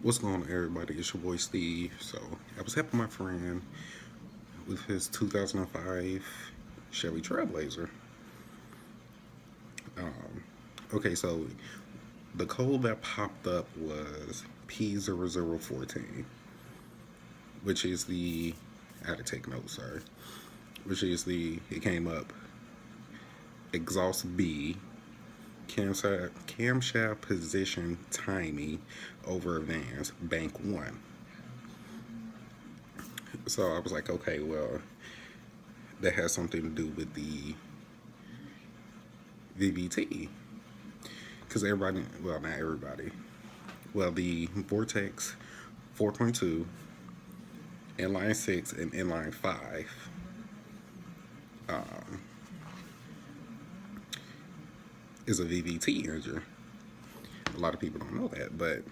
What's going on, everybody? It's your boy Steve. So, I was helping my friend with his 2005 Chevy Trailblazer. Okay, so the code that popped up was P0014, which is the, I had to take notes, sorry, it came up exhaust B, camshaft position tiny over advance, bank 1. So I was like, okay, well, that has something to do with the VVT. Because everybody, well, not everybody, well, the Vortex 4.2, inline 6, and inline 5 is a VVT engine. A lot of people don't know that, but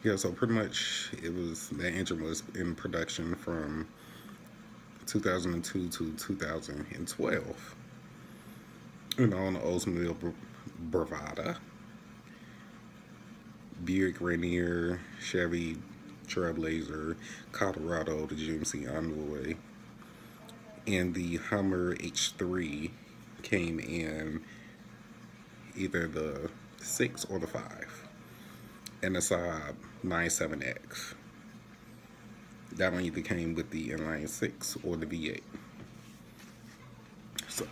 yeah, so pretty much that engine was in production from 2002 to 2012. On the Oldsmobile Bravada, Buick Rainier, Chevy Trailblazer, Colorado, the GMC Envoy, and the Hummer H3 came in either the 6 or the 5, and the Saab 97X. That one either came with the inline 6 or the V8. So,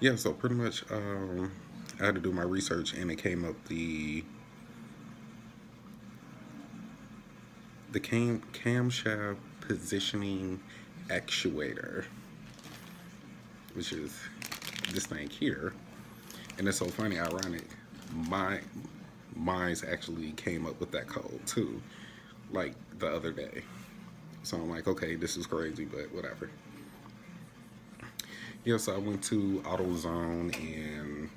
yeah, so pretty much I had to do my research, and it came up the camshaft positioning actuator, which is this thing here. And it's so funny, ironic, mine's actually came up with that code too, like the other day. So I'm like, okay, this is crazy, but whatever. Yeah, so I went to AutoZone and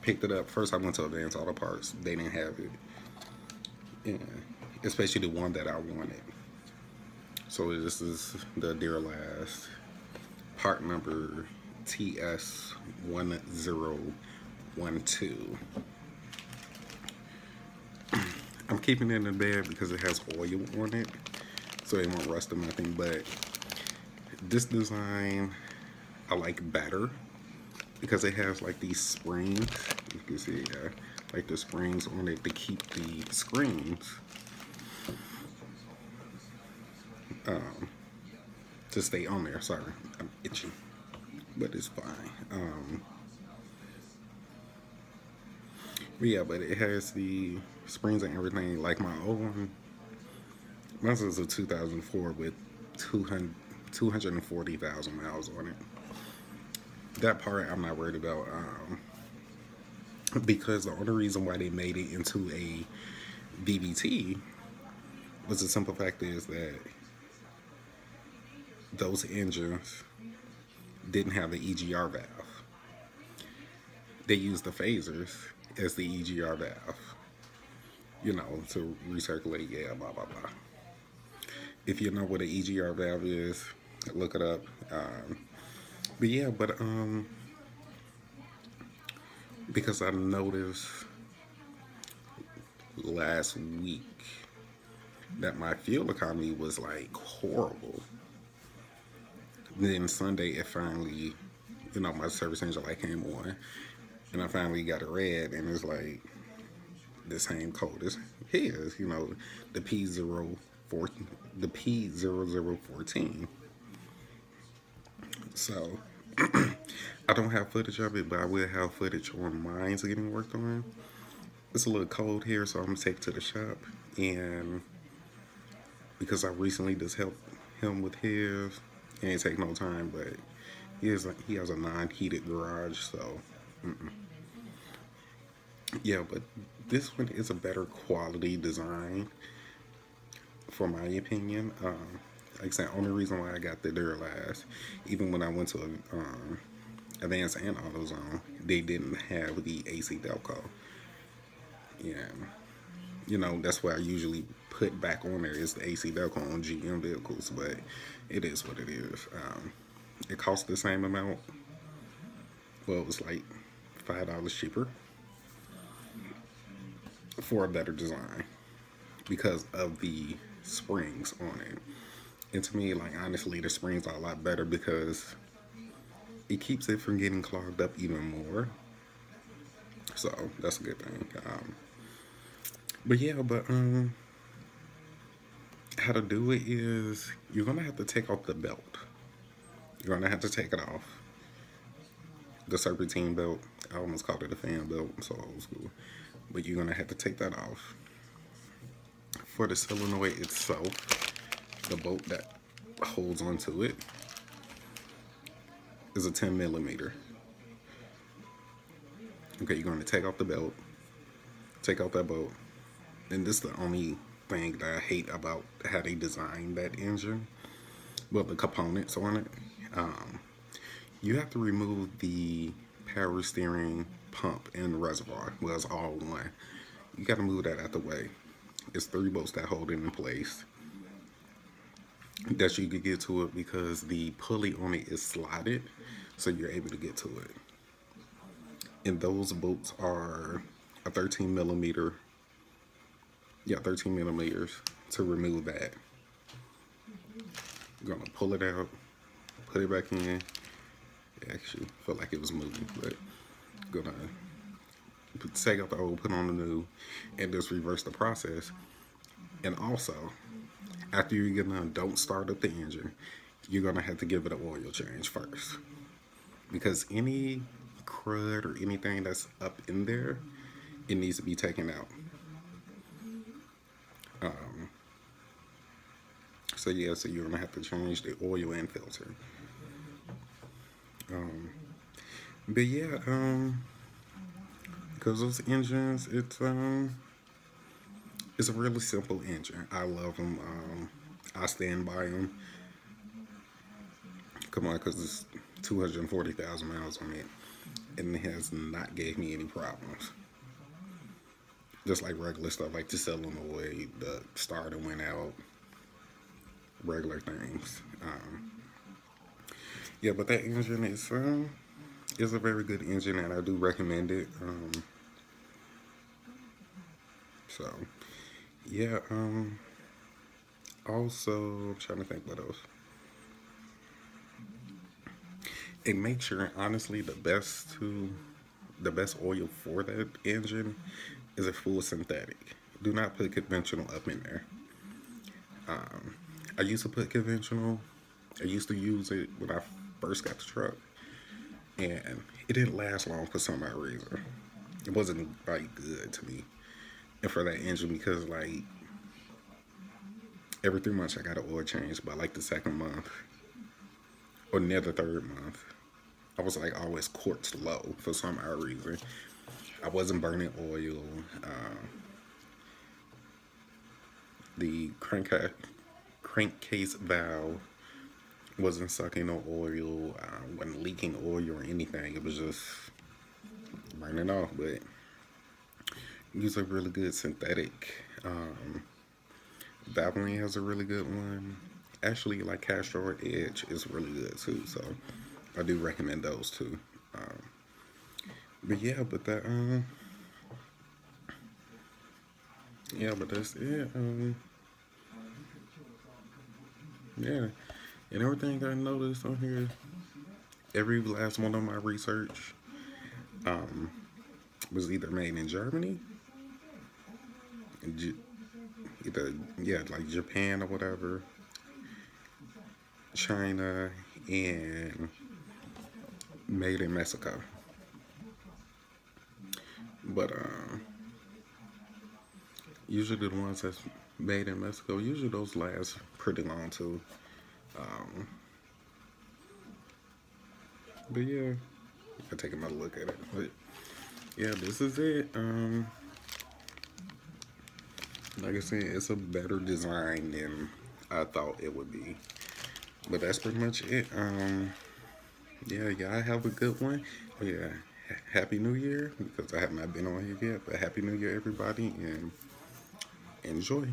picked it up. First, I went to Advanced Auto Parts. They didn't have it, yeah, especially the one that I wanted. So this is the dear last part number TS1012. I'm keeping it in the bed because it has oil on it, so it won't rust or nothing. But this design I like better because it has like these springs. You can see, like the springs on it to keep the screens to stay on there. Sorry, I'm itchy, but it's fine. But yeah, but it has the springs and everything. Like my old one, mine was a 2004 with 240,000 miles on it. That part I'm not worried about, because the only reason why they made it into a VVT was the simple fact is that those engines didn't have the EGR valve. They used the phasers as the EGR valve, to recirculate, yeah, blah, blah, blah. If you know what an EGR valve is, look it up. But yeah, because I noticed last week that my fuel economy was like horrible. Then Sunday it finally, my service engine light came on, and I finally got it red, and it's like the same code as his, the P04, the P0014. So I don't have footage of it, but I will have footage on mine's getting worked on. It's a little cold here, so I'm gonna take it to the shop, and because I recently just helped him with his, it ain't take no time, but he has a non-heated garage, so yeah. But this one is a better quality design, for my opinion. Like I said, only reason why I got the Duralast, even when I went to Advance and AutoZone, they didn't have the AC Delco. Yeah, that's why I usually put back on there is the AC Delco on GM vehicles, but it is what it is. It costs the same amount. Well, it was like $5 cheaper. for a better design because of the springs on it. And to me, like honestly, the springs are a lot better because it keeps it from getting clogged up even more. So that's a good thing. But yeah, but how to do it is you're gonna have to take off the belt. You're gonna have to take it off. The serpentine belt. I almost called it a fan belt. I'm so old school. But you're gonna have to take that off. For the solenoid itself, the bolt that holds onto it is a 10 millimeter. Okay, you're gonna take off the belt, take out that bolt, and this is the only thing that I hate about how they designed that engine. Well, the components on it. Um, you have to remove the power steering pump and reservoir. Well, it's all one. You got to move that out the way. It's three bolts that hold it in place. That you could get to it because the pulley on it is slotted, so you're able to get to it. And those bolts are a 13 millimeter. Yeah, 13 millimeters to remove that. You're gonna pull it out, put it back in. It actually felt like it was moving, but gonna take out the old, put on the new, and just reverse the process. And also, after you get done, don't start up the engine. You're gonna have to give it an oil change first, because any crud or anything that's up in there, it needs to be taken out. So yeah, so you're gonna have to change the oil and filter. But yeah, because those engines, it's a really simple engine. I love them. I stand by them. Come on, because it's 240,000 miles on it, and it has not gave me any problems. Just like regular stuff, like the solenoid, the starter went out, regular things. Yeah, but that engine is a very good engine, and I do recommend it. So yeah. Also, I'm trying to think what else. And make sure, honestly, the best oil for that engine is a full synthetic. Do not put conventional up in there. I used to put conventional. I used to use it when I first got the truck, and it didn't last long for some odd reason. It wasn't like good to me, and for that engine because like every 3 months I got an oil change by like the second month or near the third month. I was like always quarts low for some odd reason. I wasn't burning oil. The crankcase valve wasn't sucking no oil. Wasn't leaking oil or anything. It was just burning off. But use a really good synthetic. Valvoline has a really good one. Actually, like Castro Edge is really good too. So I do recommend those too. But yeah, but that yeah, but that's it. Yeah, and everything I noticed on here, every last one of my research was either made in Germany, either yeah, like Japan or whatever, China, and made in Mexico. But usually the ones that's made in Mexico, usually those last pretty long too. Um, but yeah, I take another look at it. But yeah, this is it. Like I said, it's a better design than I thought it would be. But that's pretty much it. Yeah, y'all have a good one. Oh, yeah, Happy New Year because I have not been on here yet. But Happy New Year, everybody, and enjoy.